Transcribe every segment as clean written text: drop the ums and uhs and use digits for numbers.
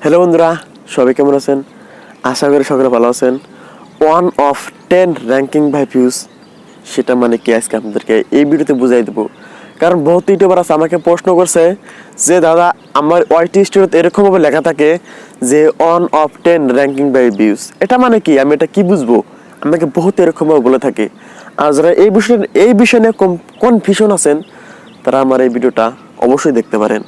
Hello বন্ধুরা, সবাই কেমন আছেন? আশা করি সকলে ভালো আছেন। 1 of 10 র্যাঙ্কিং বাই ভিউজ, সেটা মানে কি আজকে আপনাদেরকে এই ভিডিওতে বুঝাই দেবো। কারণ বহুত ইউটিউবার আছে আমাকে প্রশ্ন করছে যে দাদা আমার ওয়াইটি স্টোরিতে এরকমভাবে লেখা থাকে যে 1 of 10 র্যাঙ্কিং বাই ভিউজ, এটা মানে কি, আমি এটা কি বুঝবো? আমাকে বহুত এরকমভাবে বলে থাকে। আর যারা এই বিষয় নিয়ে কনফিউশন আছেন তারা আমার এই ভিডিওটা অবশ্যই দেখতে পারেন।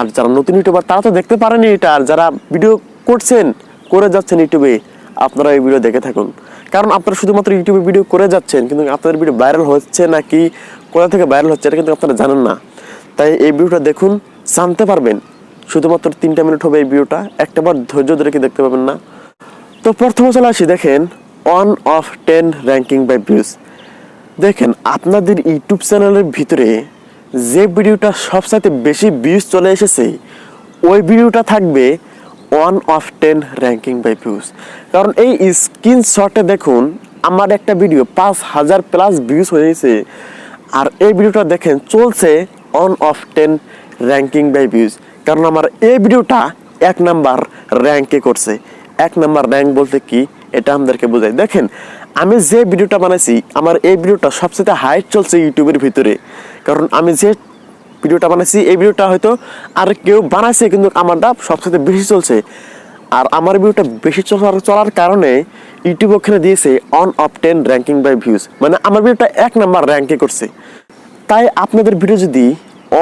আর যারা নতুন ইউটিউবার তারা তো দেখতে পারেনি এটা, আর যারা ভিডিও করে যাচ্ছেন ইউটিউবে, আপনারা এই ভিডিও দেখে থাকুন। কারণ আপনারা শুধুমাত্র ইউটিউবে ভিডিও করে যাচ্ছেন, কিন্তু আপনাদের ভিডিও ভাইরাল হচ্ছে নাকি কোথা থেকে ভাইরাল হচ্ছে এটা কিন্তু আপনারা জানেন না। তাই এই ভিডিওটা দেখুন, জানতে পারবেন। শুধুমাত্র 3টা মিনিট হবে এই ভিডিওটা, একটাবার ধৈর্য ধরে কি দেখতে পাবেন না। তো প্রথমে চলে আসি, দেখেন 1 of 10 র্যাঙ্কিং বাই ভিউজ। দেখেন আপনাদের ইউটিউব চ্যানেলের ভিতরে যে ভিডিওটা সবচাইতে বেশি ভিউজ চলে এসেছে ওই ভিডিওটা থাকবে 1 of 10 র্যাঙ্কিং বাই ভিউজ। কারণ এই স্ক্রিনশটে দেখুন আমার একটা ভিডিও 5000 প্লাস ভিউজ হয়েছে, আর এই ভিডিওটা দেখেন চলছে 1 of 10 র্যাঙ্কিং বাই ভিউজ। কারণ আমার এই ভিডিওটা 1 নাম্বার র্যাঙ্কে করছে। 1 নাম্বার র্যাঙ্ক বলতে কি এটা আমাদেরকে বোঝায়। দেখেন আমি যে ভিডিওটা বানাইছি, আমার এই ভিডিওটা সবচেয়ে হাইট চলছে ইউটিউবের ভিতরে। কারণ আমি যে ভিডিওটা বানাইছি এই ভিডিওটা হয়তো আর কেউ বানাইছে, কিন্তু আমারটা সবচেয়ে বেশি চলছে। আর আমার ভিডিওটা বেশি চলার কারণে ইউটিউব ওখানে দিয়েছে 1 of 10 র্যাঙ্কিং বাই ভিউজ, মানে আমার ভিডিওটা 1 নাম্বার র্যাঙ্কে করছে। তাই আপনাদের ভিডিও যদি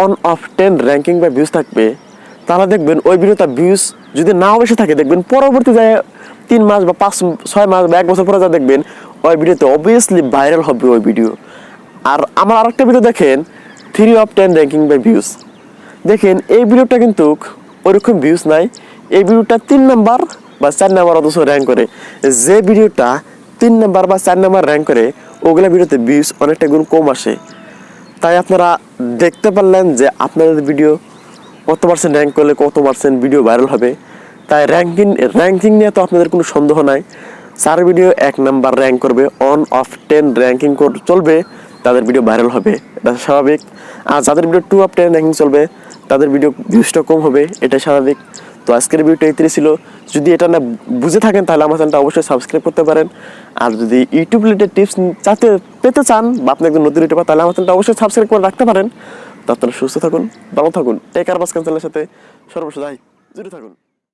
1 of 10 র্যাঙ্কিং বাই ভিউজ থাকবে, তাহলে দেখবেন ওই ভিডিওটা ভিউজ যদি নাও বেশি থাকে, দেখবেন পরবর্তী যায় 3 মাস বা 5-6 মাস বা 1 বছর পরে যা দেখবেন ওই ভিডিওতে অবভিয়াসলি ভাইরাল হবে ওই ভিডিও। আর আমার আরেকটা ভিডিও দেখেন 3 of 10 র্যাঙ্কিং বাই ভিউজ। দেখেন এই ভিডিওটা কিন্তু ওইরকম ভিউজ নাই, এই ভিডিওটা 3 নাম্বার বা 4 নাম্বার অথচ র্যাঙ্ক করে। যে ভিডিওটা 3 নাম্বার বা 4 নাম্বার র্যাঙ্ক করে ওগুলা ভিডিওতে ভিউজ অনেকটা গুণ কম আসে। তাই আপনারা দেখতে পারলেন যে আপনাদের ভিডিও কত পার্সেন্ট র্যাঙ্ক করলে কত পার্সেন্ট ভিডিও ভাইরাল হবে। তাই র্যাঙ্কিং নিয়ে তো আপনাদের কোনো সন্দেহ নাই। 4 ভিডিও 1 নাম্বার র্যাঙ্ক করবে, 1 of 10 র্যাঙ্কিং চলবে, তাদের ভিডিও ভাইরাল হবে, এটা স্বাভাবিক। আর যাদের ভিডিও 2 of 10 র্যাঙ্কিং চলবে তাদের ভিডিও ভিউজটা কম হবে, এটা স্বাভাবিক। তো আজকের ভিডিওটা এইটাই ছিল। যদি এটা না বুঝে থাকেন তাহলে আমার চ্যানেলটা অবশ্যই সাবস্ক্রাইব করতে পারেন। আর যদি ইউটিউব রিলেটেড টিপস পেতে চান বা আপনি একজন নতুন ইউটিউবার, তাহলে আমার চ্যানেলটা অবশ্যই সাবস্ক্রাইব করে রাখতে পারেন। তো আপনারা সুস্থ থাকুন, ভালো থাকুন, টেক আরবাজ চ্যানেলের সাথে সর্বদাই জুড়ে থাকুন।